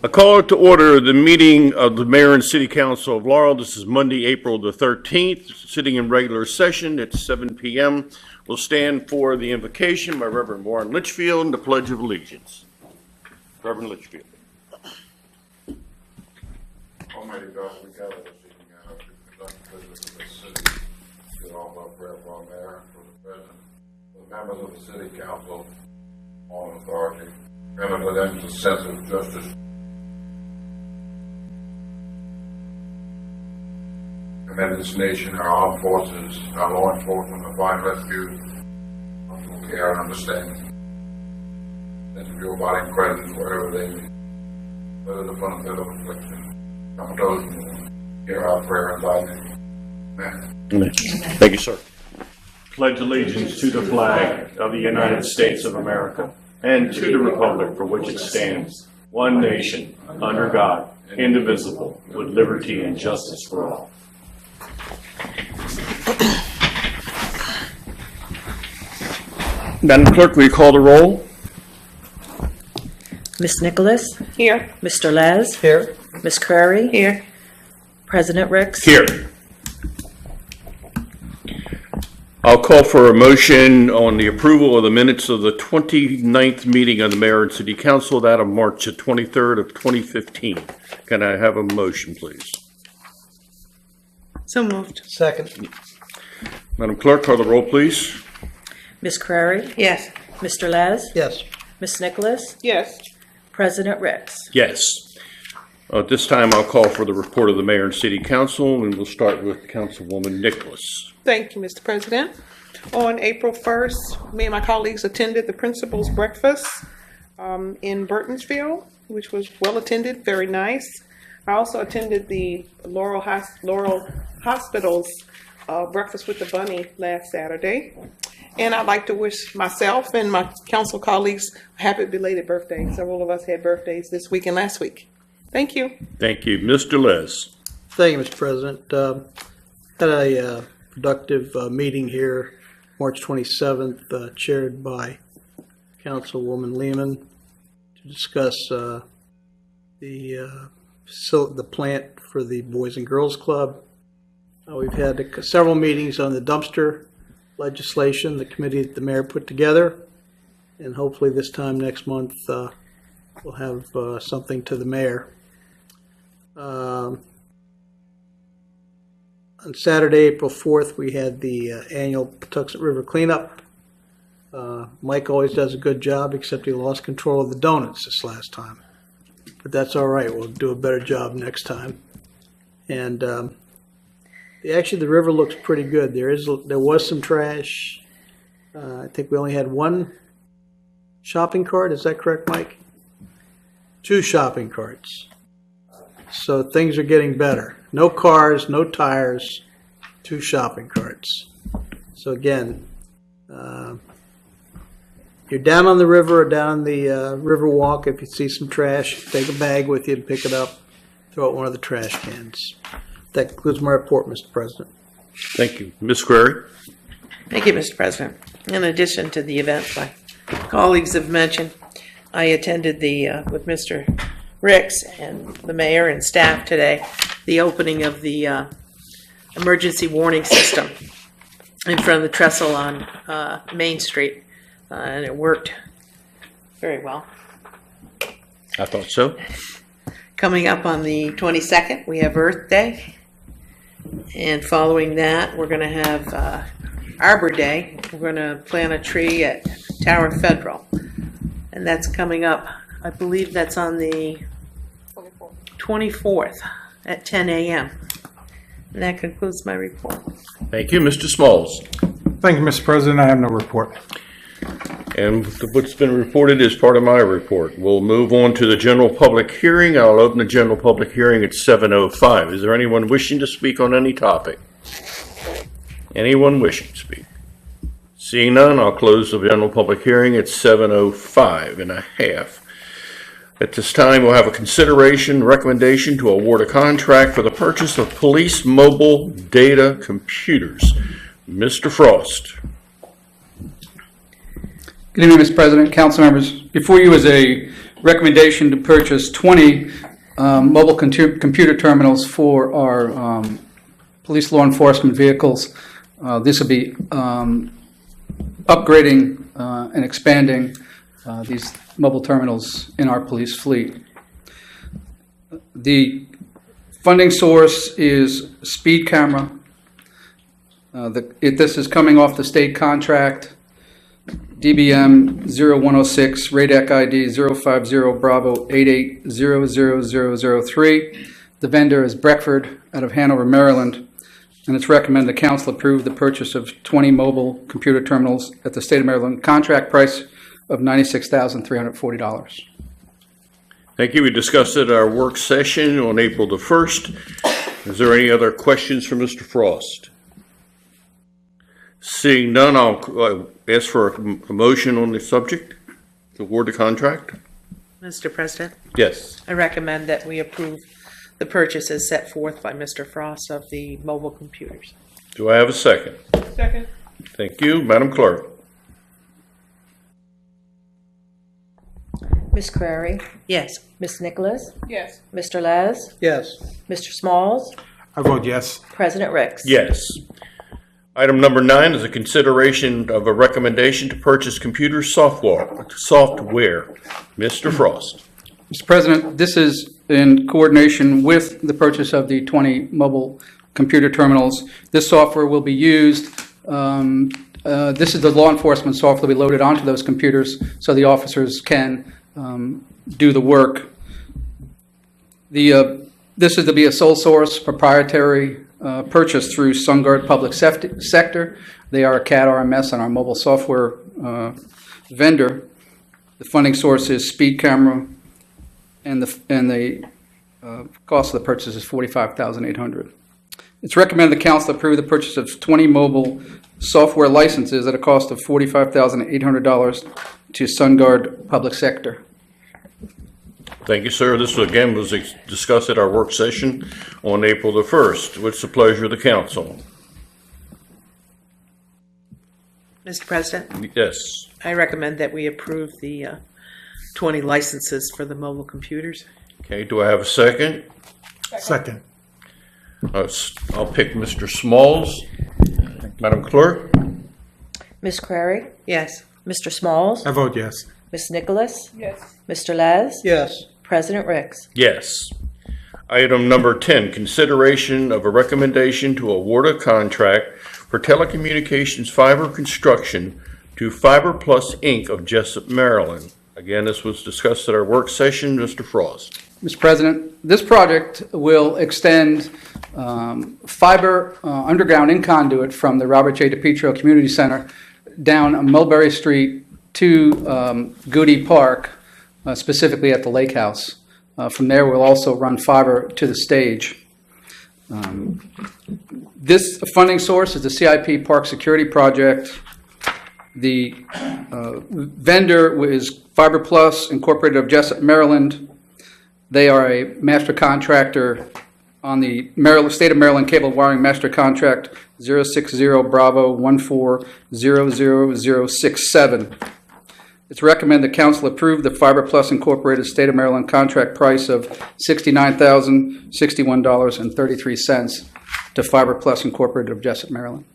I call to order the meeting of the Mayor and City Council of Laurel. This is Monday, April the 13th, sitting in regular session at 7 p.m. We'll stand for the invocation by Reverend Litchfield and the Pledge of Allegiance. Reverend Litchfield. Almighty God, we gather this evening to conduct business of this city. Get all our prayer for our mayor, for the president, for the members of the city council, all in authority. Grant for them a sense of justice. Commend this nation, our armed forces, our law enforcement, to find refuge, mutual care and understanding. Thank you for your abiding presence wherever they may. Whether the benefit of affliction. Come those who hear our prayer in thy name. Amen. Thank you, sir. Pledge allegiance to the flag of the United States of America and to the republic for which it stands, one nation, under God, indivisible, with liberty and justice for all. Madam Clerk, will you call the roll? Ms. Nicholas? Here. Mr. Les? Here. Ms. Crary? Here. President Ricks? Here. I'll call for a motion on the approval of the minutes of the 29th meeting of the Mayor and City Council, that of March the 23rd of 2015. Can I have a motion, please? So moved. Second. Madam Clerk, call the roll, please. Ms. Crary? Yes. Mr. Les? Yes. Ms. Nicholas? Yes. President Ricks? Yes. At this time, I'll call for the report of the Mayor and City Council, and we'll start with Councilwoman Nicholas. Thank you, Mr. President. On April 1st, me and my colleagues attended the principal's breakfast in Burtonsville, which was well attended, very nice. I also attended the Laurel Hospital's breakfast with the bunny last Saturday. And I'd like to wish myself and my council colleagues a happy belated birthday. Several of us had birthdays this week and last week. Thank you. Thank you. Mr. Les. Thank you, Mr. President. Had a productive meeting here, March 27th, chaired by Councilwoman Lehman, to discuss the plant for the Boys and Girls Club. We've had several meetings on the dumpster legislation, the committee that the mayor put together, and hopefully this time next month we'll have something to the mayor. On Saturday, April 4th, we had the annual Patuxent River cleanup. Mike always does a good job, except he lost control of the donuts this last time. But that's all right. We'll do a better job next time. And actually, the river looks pretty good. There was some trash. I think we only had one shopping cart. Is that correct, Mike? 2 shopping carts. So things are getting better. No cars, no tires, 2 shopping carts. So again, you're down on the river or down the river walk. If you see some trash, take a bag with you and pick it up. Throw it in one of the trash cans. That concludes my report, Mr. President. Thank you. Ms. Crary. Thank you, Mr. President. In addition to the events my colleagues have mentioned, I attended with Mr. Ricks and the mayor and staff today, the opening of the emergency warning system in front of the trestle on Main Street, and it worked very well. I thought so. Coming up on the 22nd, we have Earth Day. And following that, we're going to have Arbor Day. We're going to plant a tree at Tower Federal. And that's coming up, I believe that's on the 24th at 10 a.m. And that concludes my report. Thank you. Mr. Smalls. Thank you, Mr. President. I have no report. And what's been reported is part of my report. We'll move on to the general public hearing. I'll open the general public hearing at 7:05. Is there anyone wishing to speak on any topic? Anyone wishing to speak? Seeing none, I'll close the general public hearing at 7:05. At this time, we'll have a recommendation to award a contract for the purchase of police mobile data computers. Mr. Frost. Good evening, Mr. President, council members. Before you is a recommendation to purchase 20 mobile computer terminals for our police law enforcement vehicles. This will be upgrading and expanding these mobile terminals in our police fleet. The funding source is speed camera. This is coming off the state contract, DBM 0106, RADAC ID 050 Bravo 88000003. The vendor is Reverend out of Hanover, Maryland, and it's recommended the council approve the purchase of 20 mobile computer terminals at the state of Maryland contract price of $96,340. Thank you. We discussed it at our work session on April the 1st. Is there any other questions for Mr. Frost? Seeing none, I'll ask for a motion on the subject to award the contract. Mr. President, Yes. I recommend that we approve the purchases set forth by Mr. Frost of the mobile computers. Do I have a second? Second. Thank you. Madam Clerk? Ms. Crary? Yes. Ms. Nicholas? Yes. Mr. Laz? Yes. Mr. Smalls? I vote yes. President Ricks? Yes. Item number 9 is a consideration of a recommendation to purchase computer software. Mr. Frost. Mr. President, this is in coordination with the purchase of the 20 mobile computer terminals. This software will be used. This is the law enforcement software that will be loaded onto those computers so the officers can do the work. This is to be a sole source proprietary purchase through SunGuard Public Sector. They are a CAD RMS and our mobile software vendor. The funding source is speed camera, and the cost of the purchase is $45,800. It's recommended the council approve the purchase of 20 mobile software licenses at a cost of $45,800 to SunGuard Public Sector. Thank you, sir. This again was discussed at our work session on April the 1st. What's the pleasure of the council? Mr. President, Yes. I recommend that we approve the 20 licenses for the mobile computers. Okay, do I have a second? Second. I'll pick Mr. Smalls. Madam Clerk? Ms. Crary? Yes. Mr. Smalls? I vote yes. Ms. Nicholas? Yes. Mr. Laz? Yes. President Ricks? Yes. Item number 10, consideration of a recommendation to award a contract for telecommunications fiber construction to Fiberplus Inc. of Jessup, Maryland. Again, this was discussed at our work session. Mr. Frost. Mr. President, this project will extend fiber underground in conduit from the Robert J. DiPietro Community Center down Mulberry Street to Goody Park, specifically at the Lake House. From there, we'll also run fiber to the stage. This funding source is the CIP Park Security Project. The vendor is Fiberplus Incorporated of Jessup, Maryland. They are a master contractor on the State of Maryland Cable Wiring Master Contract 060 Bravo 1400067. It's recommended the council approve the Fiberplus Incorporated State of Maryland contract price of $69,061.33 to Fiberplus Incorporated of Jessup, Maryland.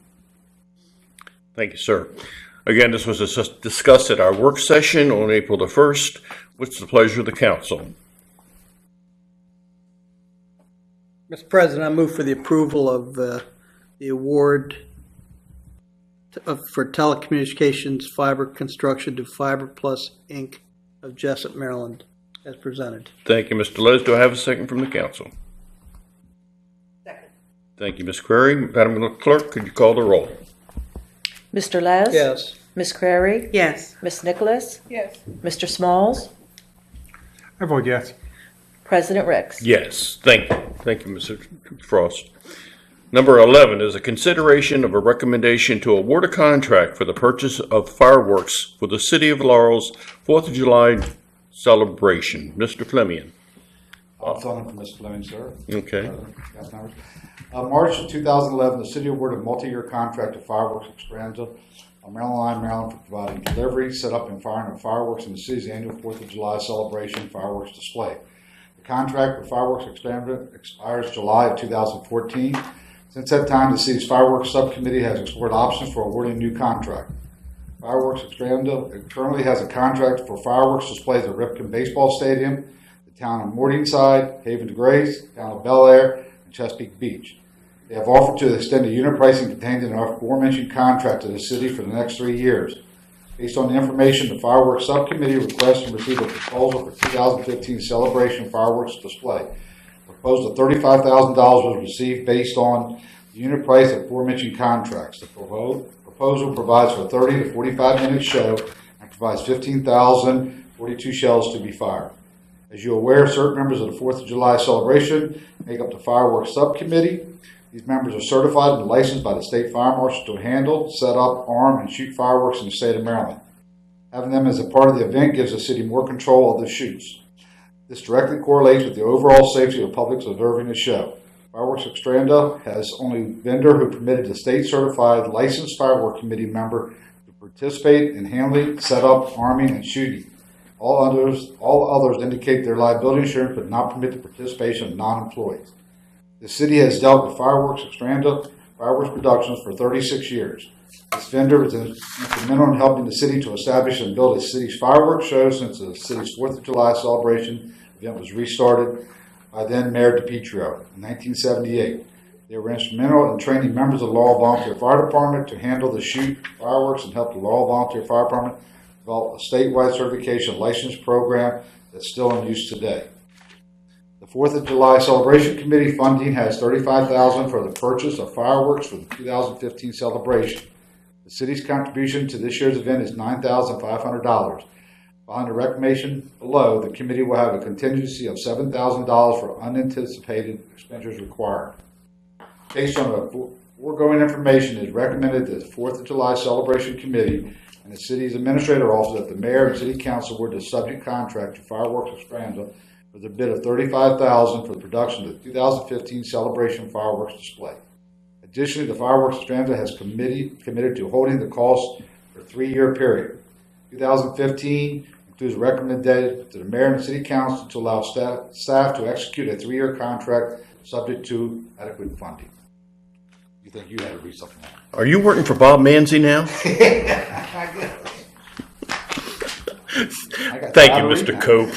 Thank you, sir. Again, this was discussed at our work session on April the 1st. What's the pleasure of the council? Mr. President, I move for the approval of the award for telecommunications fiber construction to Fiberplus Inc. of Jessup, Maryland, as presented. Thank you, Mr. Les. Do I have a second from the council? Second. Thank you, Ms. Crary. Madam Clerk, could you call the roll? Mr. Laz? Yes. Ms. Crary? Yes. Ms. Nicholas? Yes. Mr. Smalls? I vote yes. President Ricks? Yes. Thank you. Thank you, Mr. Frost. Number 11 is a consideration of a recommendation to award a contract for the purchase of fireworks for the City of Laurel's 4th of July celebration. Mr. Fleming. Bob Sullivan from Mr. Fleming, sir. Okay. March of 2011, the city awarded a multi-year contract to Fireworks Extravaganza on Maryland Line, Maryland, for providing delivery, setup, and firing of fireworks in the city's annual 4th of July celebration fireworks display. The contract for fireworks experiment expires July of 2014. Since that time, the city's fireworks subcommittee has explored options for awarding a new contract. Fireworks Extranda currently has a contract for fireworks displays at Ripken Baseball Stadium, the town of Morningside, Haven to Grace, town of Bel Air, and Chesapeake Beach. They have offered to extend the unit pricing contained in our aforementioned contract to the city for the next 3 years. Based on the information, the fireworks subcommittee requests and received a proposal for 2015 celebration fireworks display. A proposal of $35,000 was received based on the unit price of aforementioned contracts. The proposal provides for a 30 to 45-minute show and provides 15,042 shells to be fired. As you're aware, certain members of the 4th of July celebration make up the fireworks subcommittee. These members are certified and licensed by the state fire marshal to handle, set up, arm, and shoot fireworks in the state of Maryland. Having them as a part of the event gives the city more control of the shoots. This directly correlates with the overall safety of the public observing the show. Fireworks Extranda has only vendor who permitted a state-certified licensed firework committee member to participate in handling, setup, arming, and shooting. All others indicate their liability insurance but not permit the participation of non-employees. The city has dealt with Fireworks Extranda Fireworks Productions for 36 years. This vendor is instrumental in helping the city to establish and build a city's fireworks show since the city's 4th of July celebration event was restarted by then Mayor DiPietro in 1978. They were instrumental in training members of the Laurel Volunteer Fire Department to handle the shoot fireworks and help the Laurel Volunteer Fire Department develop a statewide certification license program that's still in use today. The 4th of July Celebration Committee funding has $35,000 for the purchase of fireworks for the 2015 celebration. The city's contribution to this year's event is $9,500. Following the recommendation below, the committee will have a contingency of $7,000 for unanticipated expenditures required. Based on the foregoing information, it is recommended that the 4th of July Celebration Committee and the city's administrator office that the mayor and city council award the subject contract to Fireworks Extranda with a bid of $35,000 for the production of the 2015 celebration fireworks display. Additionally, the Fireworks Extranda has committed to holding the cost for a 3-year period. 2015 includes a recommendation to the mayor and city council to allow staff to execute a 3-year contract subject to adequate funding. You think you had to read something else? Are you working for Bob Manzi now? Thank you, Mr. Cope.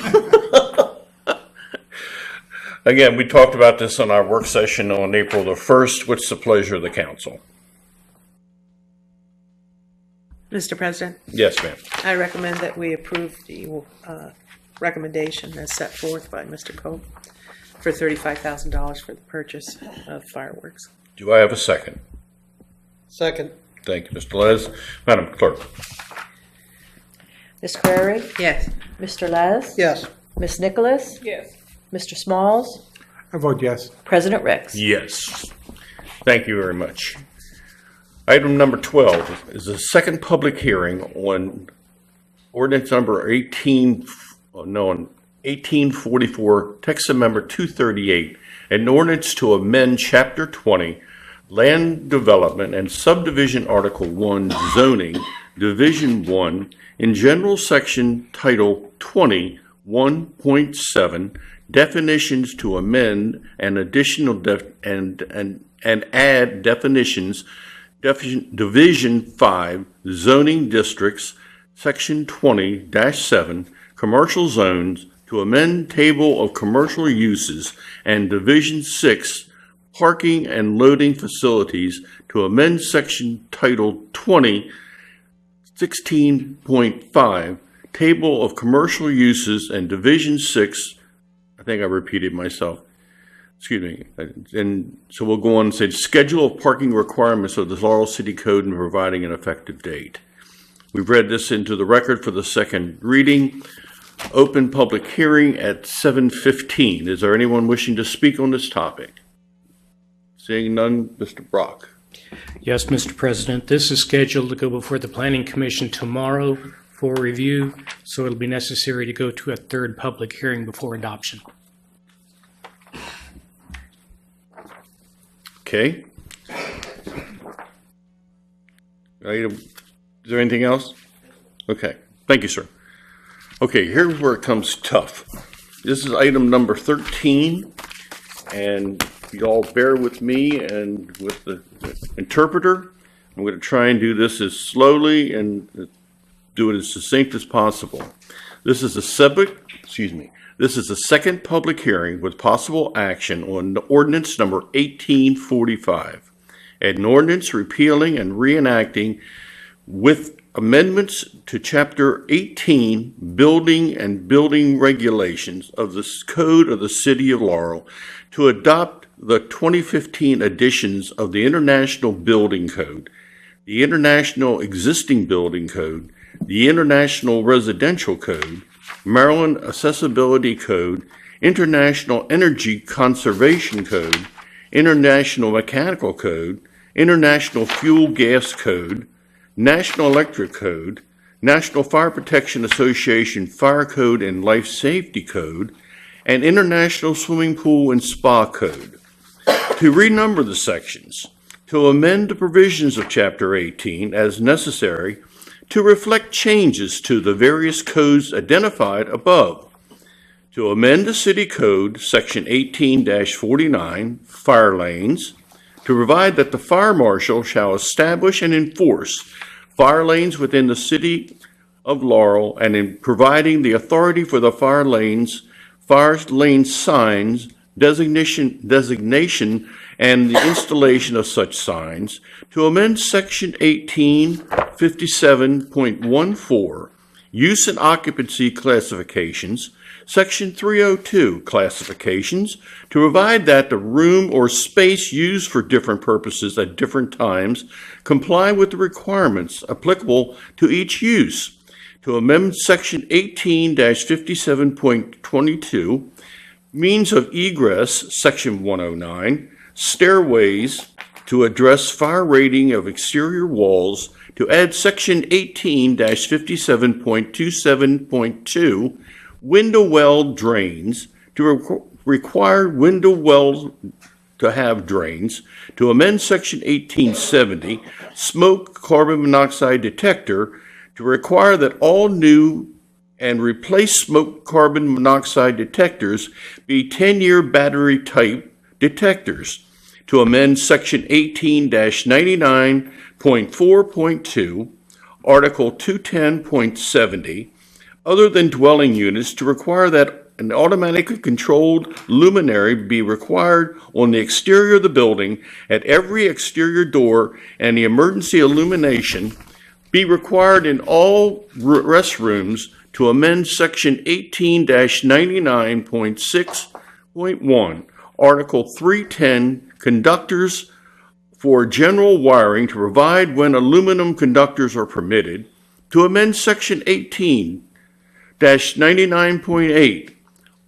Again, we talked about this on our work session on April the 1st. What's the pleasure of the council? Mr. President, Yes, ma'am. I recommend that we approve the recommendation as set forth by Mr. Cope for $35,000 for the purchase of fireworks. Do I have a second? Second. Thank you, Mr. Les. Madam Clerk. Ms. Crary? Yes. Mr. Les? Yes. Ms. Nicholas? Yes. Mr. Smalls? I vote yes. President Ricks? Yes. Thank you very much. Item number 12 is the second public hearing on ordinance number 1844, text amendment 238, an ordinance to amend Chapter 20, Land Development and Subdivision, Article 1, Zoning, Division 1, in General Section Title 20, 1.7, definitions to amend an additional and add definitions. Division 5, Zoning Districts, Section 20-7, Commercial Zones, to amend Table of Commercial Uses, and Division 6, Parking and Loading Facilities, to amend Section Title 20, 16.5, Table of Commercial Uses, and Division 6, I think I repeated myself. Excuse me. And so we'll go on and say schedule of parking requirements of the Laurel City Code and providing an effective date. We've read this into the record for the second reading. Open public hearing at 7:15. Is there anyone wishing to speak on this topic? Seeing none, Mr. Brock. Yes, Mr. President. This is scheduled to go before the Planning Commission tomorrow for review, so it'll be necessary to go to a third public hearing before adoption. Okay. Is there anything else? Okay, thank you, sir. Okay, here's where it comes tough. This is item number 13, and y'all bear with me and with the interpreter. I'm going to try and do this as slowly and do it as succinct as possible. This is the second public hearing with possible action on ordinance number 1845, an ordinance repealing and reenacting with amendments to Chapter 18, Building and Building Regulations of the Code of the City of Laurel to adopt the 2015 editions of the International Building Code, the International Existing Building Code, the International Residential Code, Maryland Accessibility Code, International Energy Conservation Code, International Mechanical Code, International Fuel Gas Code, National Electric Code, National Fire Protection Association Fire Code and Life Safety Code, and International Swimming Pool and Spa Code. To renumber the sections, to amend the provisions of Chapter 18 as necessary to reflect changes to the various codes identified above, to amend the City Code, Section 18-49, Fire Lanes, to provide that the fire marshal shall establish and enforce fire lanes within the City of Laurel, and in providing the authority for the fire lane signs, designation, and the installation of such signs, to amend Section 1857.14, Use and Occupancy Classifications, Section 302, Classifications, to provide that the room or space used for different purposes at different times comply with the requirements applicable to each use, to amend Section 18-57.22, Means of Egress, Section 109, Stairways, to address fire rating of exterior walls, to add Section 18-57.27.2, window well drains, to require window wells to have drains, to amend Section 1870, smoke carbon monoxide detector, to require that all new and replace smoke carbon monoxide detectors be 10-year battery type detectors, to amend Section 18-99.4.2, Article 210.70, other than dwelling units, to require that an automatically controlled luminary be required on the exterior of the building at every exterior door, and the emergency illumination be required in all restrooms, to amend Section 18-99.6.1, Article 310, conductors for general wiring, to provide when aluminum conductors are permitted, to amend Section 18-99.8,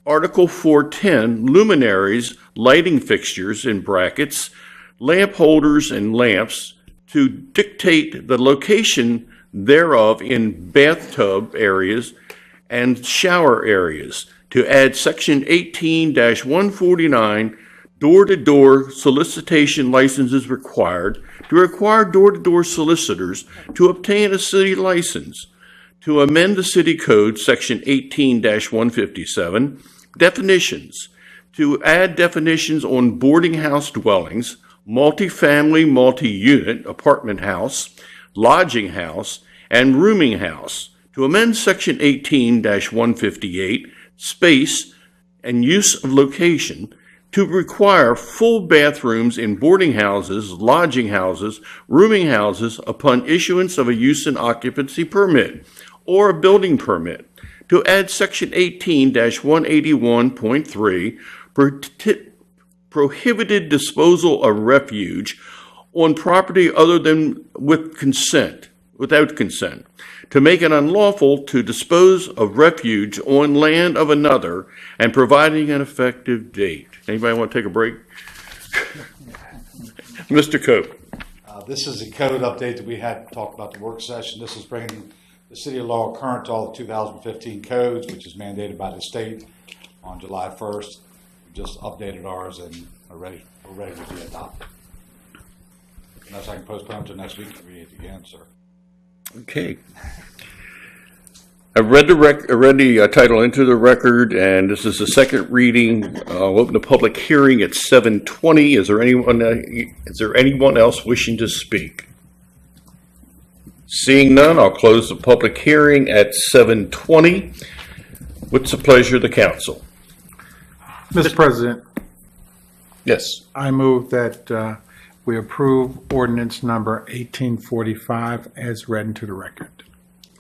Article 410, luminaries, lighting fixtures in brackets, lamp holders and lamps, to dictate the location thereof in bathtub areas and shower areas, to add Section 18-149, door-to-door solicitation licenses required, to require door-to-door solicitors to obtain a city license, to amend the City Code, Section 18-157, definitions, to add definitions on boarding house dwellings, multifamily, multi-unit apartment house, lodging house, and rooming house, to amend Section 18-158, space and use of location, to require full bathrooms in boarding houses, lodging houses, rooming houses upon issuance of a use and occupancy permit or a building permit, to add Section 18-181.3, prohibited disposal of refuge on property other than without consent, to make it unlawful to dispose of refuge on land of another, and providing an effective date. Anybody want to take a break? Mr. Cope. This is a code update that we had talked about the work session. This is bringing the City of Laurel current to all the 2015 codes, which is mandated by the state on July 1st. We just updated ours and we're ready to be adopted. Unless I can postpone to next week to read it again, sir. Okay. I read the title into the record, and this is the second reading. I'll open the public hearing at 7:20. Is there anyone else wishing to speak? Seeing none, I'll close the public hearing at 7:20. What's the pleasure of the council? Mr. President, Yes. I move that we approve ordinance number 1845 as read into the record.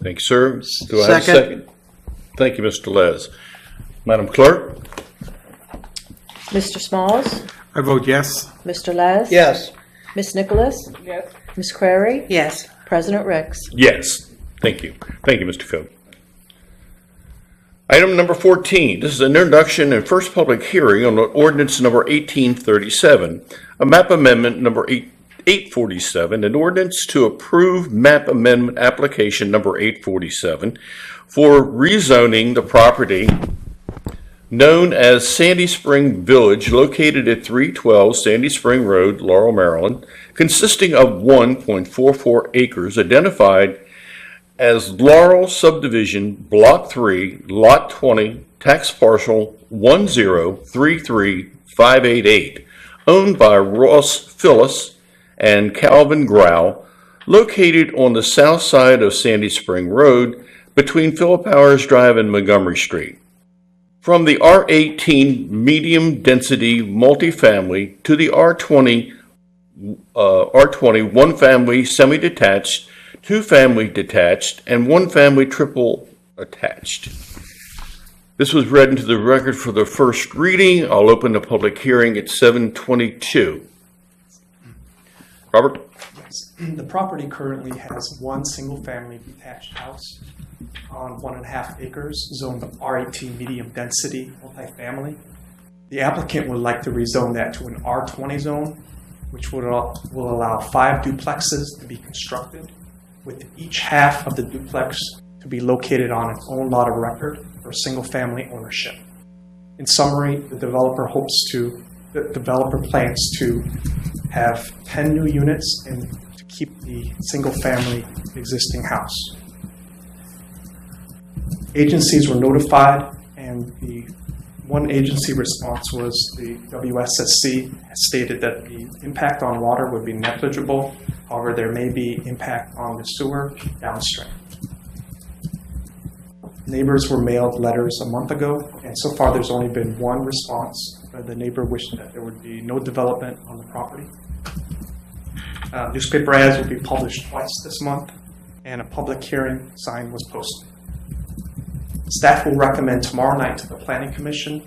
Thank you, sir. Do I have a Second. second? Thank you, Mr. Les. Madam Clerk? Mr. Smalls? I vote yes. Mr. Les? Yes. Ms. Nicholas? Yes. Ms. Crary? Yes. President Ricks? Yes. Thank you. Thank you, Mr. Coe. Item number 14. This is an introduction and first public hearing on ordinance number 1837, a map amendment number 847, an ordinance to approve map amendment application number 847 for rezoning the property known as Sandy Spring Village, located at 312 Sandy Spring Road, Laurel, Maryland, consisting of 1.44 acres identified as Laurel Subdivision, Block 3, Lot 20, Tax Parcel 1033588, owned by Ross Phyllis and Calvin Grau, located on the south side of Sandy Spring Road between Philip Powers Drive and Montgomery Street. From the R18 medium density multifamily to the R20 one family semi-detached, two family detached, and one family triple attached. This was read into the record for the first reading. I'll open the public hearing at 7:22. Robert? The property currently has one single-family detached house on 1.5 acres, zoned R18 medium density multifamily. The applicant would like to rezone that to an R20 zone, which will allow 5 duplexes to be constructed, with each half of the duplex to be located on its own lot of record for single-family ownership. In summary, the developer plans to have 10 new units and to keep the single-family existing house. Agencies were notified, and the one agency response was the WSSC stated that the impact on water would be negligible. However, there may be impact on the sewer downstream. Neighbors were mailed letters a month ago, and so far there's only been one response. The neighbor wished that there would be no development on the property. Newspaper ads will be published twice this month, and a public hearing sign was posted. Staff will recommend tomorrow night to the Planning Commission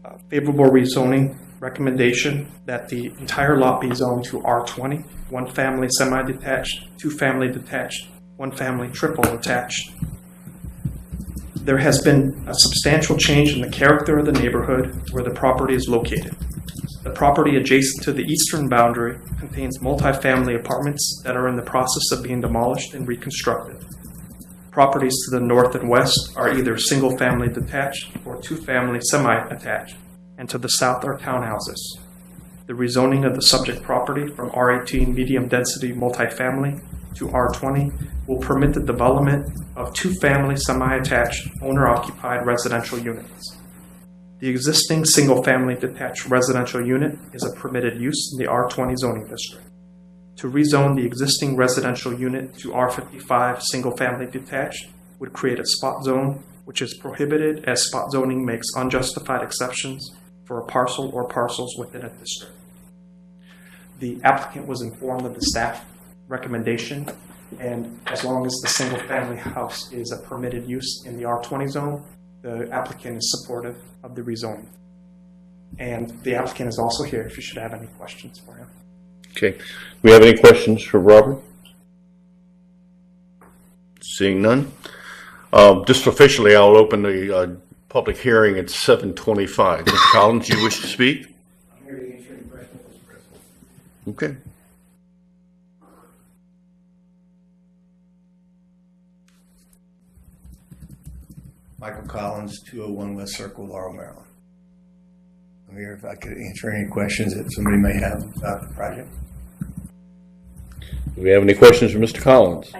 a favorable rezoning recommendation that the entire lot be zoned to R20, one family semi-detached, two family detached, one family triple attached. There has been a substantial change in the character of the neighborhood where the property is located. The property adjacent to the eastern boundary contains multifamily apartments that are in the process of being demolished and reconstructed. Properties to the north and west are either single-family detached or two-family semi-attached, and to the south are townhouses. The rezoning of the subject property from R18 medium-density multifamily to R20 will permit the development of two-family semi-attached owner-occupied residential units. The existing single-family detached residential unit is a permitted use in the R20 zoning district. To rezone the existing residential unit to R55 single-family detached would create a spot zone, which is prohibited as spot zoning makes unjustified exceptions for a parcel or parcels within a district. The applicant was informed of the staff recommendation, and as long as the single-family house is a permitted use in the R20 zone, the applicant is supportive of the rezoning. And the applicant is also here if you should have any questions for him. Okay. Do we have any questions for Robert? Seeing none. Just officially, I'll open the public hearing at 7:25. Mr. Collins, you wish to speak? I'm here to answer any questions, Mr. President. Okay. Michael Collins, 201 West Circle, Laurel, Maryland. I'm here if I could answer any questions that somebody may have about the project. Do we have any questions for Mr. Collins?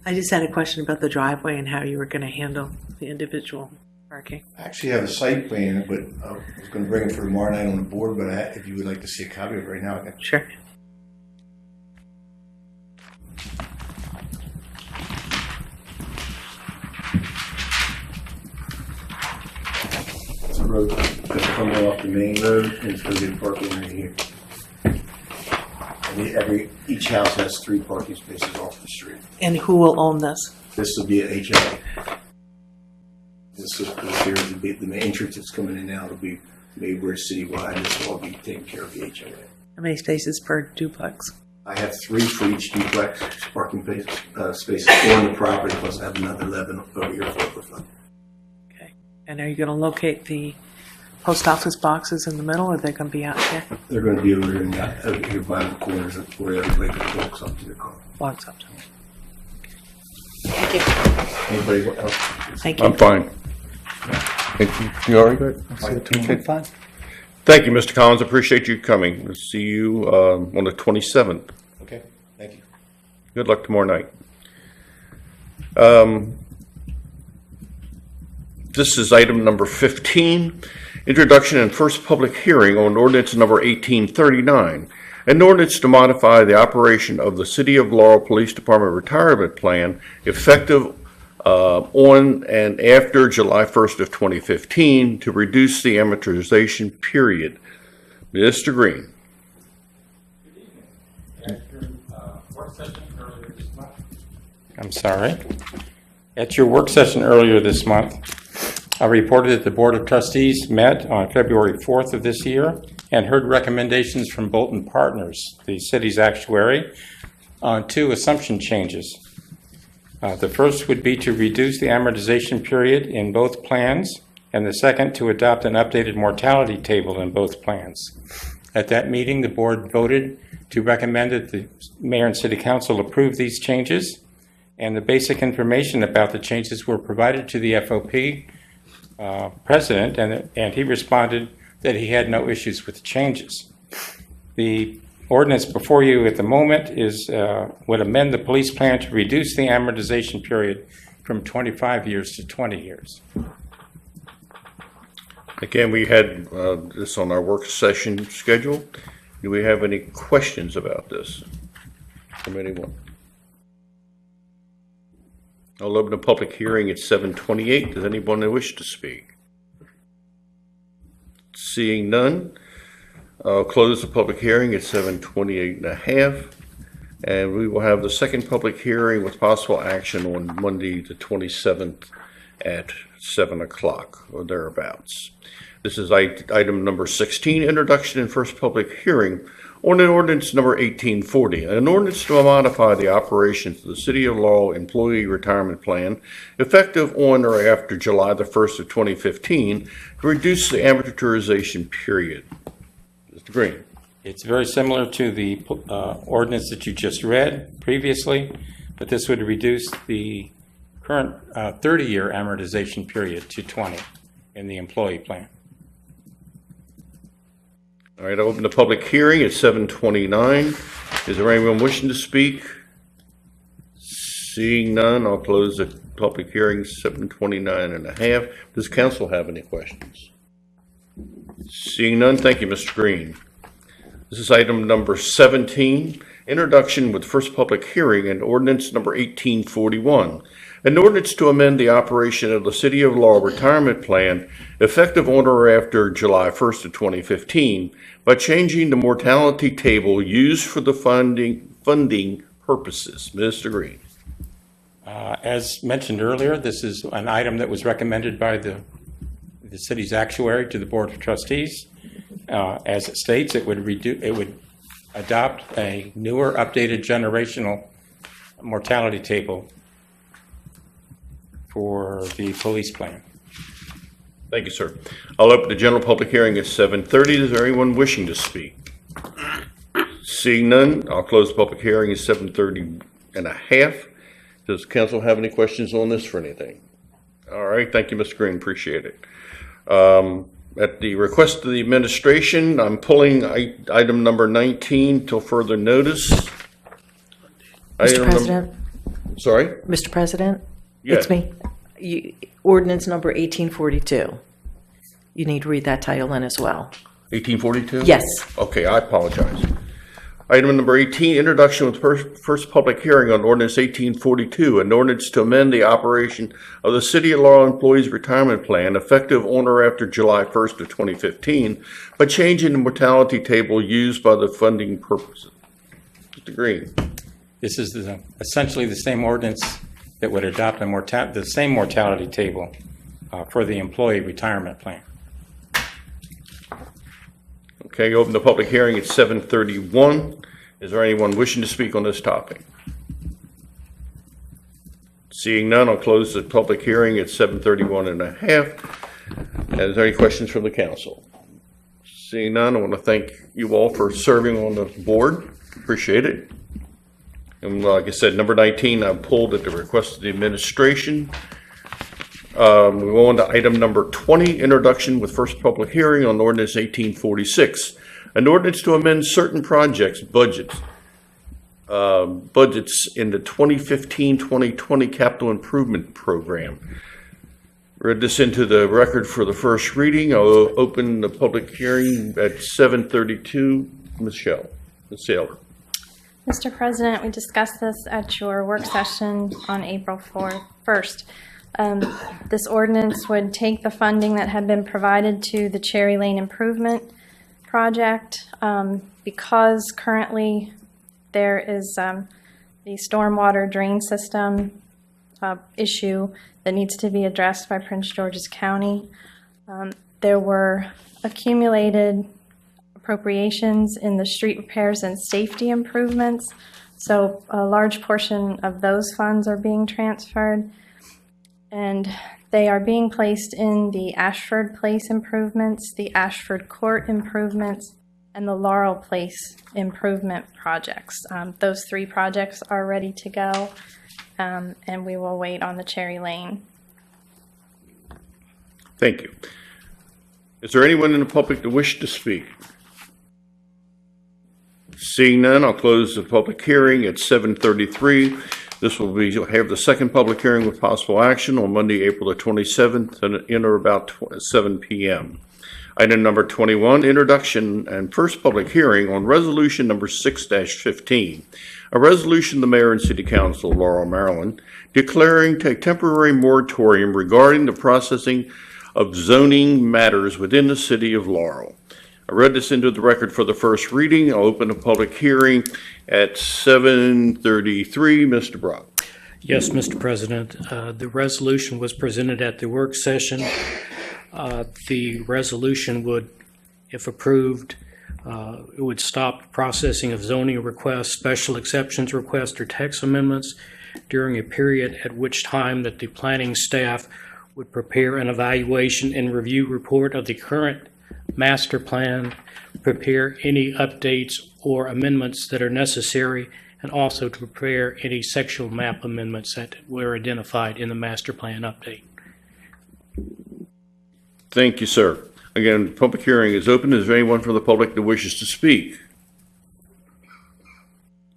I just had a question about the driveway and how you were going to handle the individual parking. I actually have a site plan, but I was going to bring it for tomorrow night on the board, but if you would like to see a copy of it right now, I can. Sure. It's a road that's coming off the main road, and it's going to be parking right here. And each house has 3 parking spaces off the street. And who will own this? This will be an HOA. This here is the entrance that's coming in now. It'll be made where it's citywide. This will all be taken care of the HOA. How many spaces per duplex? I have 3 for each duplex parking spaces on the property, plus I have another 11 over here for overflow. Okay. And are you going to locate the post office boxes in the middle, or are they going to be out here? They're going to be over here by the corners where everybody walks up to their car. Walks up to them. Anybody else? Thank you. I'm fine. Thank you. You all right? Okay, fine. Thank you, Mr. Collins. Appreciate you coming. We'll see you on the 27th. Okay, thank you. Good luck tomorrow night. This is item number 15, introduction and first public hearing on ordinance number 1839, an ordinance to modify the operation of the City of Laurel Police Department Retirement Plan effective on and after July 1st of 2015 to reduce the amortization period. Mr. Green. I'm sorry. At your work session earlier this month, I reported that the Board of Trustees met on February 4th of this year and heard recommendations from Bolton Partners, the city's actuary, on 2 assumption changes. The first would be to reduce the amortization period in both plans, and the second to adopt an updated mortality table in both plans. At that meeting, the board voted to recommend that the mayor and city council approve these changes, and the basic information about the changes were provided to the FOP president, and he responded that he had no issues with the changes. The ordinance before you at the moment would amend the police plan to reduce the amortization period from 25 years to 20 years. Again, we had this on our work session schedule. Do we have any questions about this from anyone? I'll open the public hearing at 7:28. Does anyone wish to speak? Seeing none, I'll close the public hearing at 7:28:30, and we will have the second public hearing with possible action on Monday the 27th at 7 o'clock or thereabouts. This is item number 16, introduction and first public hearing on an ordinance number 1840, an ordinance to modify the operations of the City of Laurel Employee Retirement Plan effective on or after July the 1st of 2015 to reduce the amortization period. Mr. Green. It's very similar to the ordinance that you just read previously, but this would reduce the current 30-year amortization period to 20 in the employee plan. All right, I'll open the public hearing at 7:29. Is there anyone wishing to speak? Seeing none, I'll close the public hearing 7:29:30. Does council have any questions? Seeing none, thank you, Mr. Green. This is item number 17, introduction with first public hearing and ordinance number 1841. An ordinance to amend the operation of the City of Laurel Retirement Plan effective on or after July 1st of 2015 by changing the mortality table used for the funding purposes. Mr. Green. As mentioned earlier, this is an item that was recommended by the city's actuary to the Board of Trustees. As it states, it would adopt a newer, updated generational mortality table for the police plan. Thank you, sir. I'll open the general public hearing at 7:30. Is there anyone wishing to speak? Seeing none, I'll close the public hearing at 7:30:30. Does council have any questions on this for anything? All right, thank you, Mr. Green. Appreciate it. At the request of the administration, I'm pulling item number 19 till further notice. Mr. President, Sorry? Mr. President, Yes. it's me. Ordinance number 1842. You need to read that title in as well. 1842? Yes. Okay, I apologize. Item number 18, introduction with first public hearing on ordinance 1842, an ordinance to amend the operation of the City of Laurel Employees Retirement Plan effective on or after July 1st of 2015 by changing the mortality table used by the funding purposes. Mr. Green. This is essentially the same ordinance that would adopt the same mortality table for the employee retirement plan. Okay, open the public hearing at 7:31. Is there anyone wishing to speak on this topic? Seeing none, I'll close the public hearing at 7:31 and a half. Is there any questions from the council? Seeing none, I want to thank you all for serving on the board. Appreciate it. And like I said, number 19, I pulled at the request of the administration. We go on to item number 20, introduction with first public hearing on ordinance 1846. An ordinance to amend certain projects budgets in the 2015-2020 capital improvement program. Read this into the record for the first reading. I'll open the public hearing at 7:32. Ms. Saylor. Mr. President, we discussed this at your work session on April 1st. This ordinance would take the funding that had been provided to the Cherry Lane Improvement Project because currently there is the stormwater drain system issue that needs to be addressed by Prince George's County. There were accumulated appropriations in the street repairs and safety improvements, so a large portion of those funds are being transferred, and they are being placed in the Ashford Place improvements, the Ashford Court improvements, and the Laurel Place improvement projects. Those three projects are ready to go, and we will wait on the Cherry Lane. Thank you. Is there anyone in the public that wishes to speak? Seeing none, I'll close the public hearing at 7:33. This will be, you'll have the second public hearing with possible action on Monday, April the 27th, in or about 7 p.m. Item number 21, introduction and first public hearing on resolution number 6-15, a resolution of the mayor and city council of Laurel, Maryland, declaring a temporary moratorium regarding the processing of zoning matters within the city of Laurel. I read this into the record for the first reading. I'll open a public hearing at 7:33. Mr. Brock. Yes, Mr. President. The resolution was presented at the work session. The resolution would, if approved, it would stop processing of zoning requests, special exceptions requests, or text amendments during a period at which time that the planning staff would prepare an evaluation and review report of the current master plan, prepare any updates or amendments that are necessary, and also to prepare any sectional map amendments that were identified in the master plan update. Thank you, sir. Again, the public hearing is open. Is there anyone from the public that wishes to speak?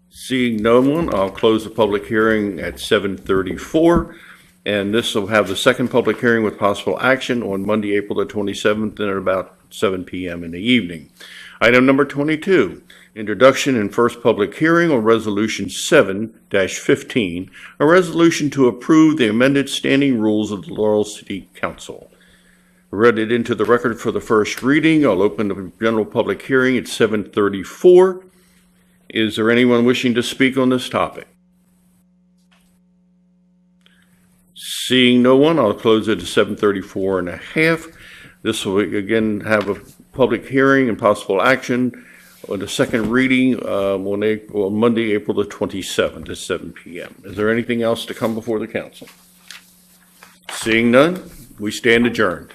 Seeing no one, I'll close the public hearing at 7:34. And this will have the second public hearing with possible action on Monday, April the 27th, and at about 7 p.m. in the evening. Item number 22, introduction and first public hearing on resolution 7-15, a resolution to approve the amended standing rules of the Laurel City Council. I read it into the record for the first reading. I'll open the general public hearing at 7:34. Is there anyone wishing to speak on this topic? Seeing no one, I'll close it at 7:34 and a half. This will again have a public hearing and possible action on the second reading on Monday, April the 27th at 7 p.m. Is there anything else to come before the council? Seeing none, we stand adjourned.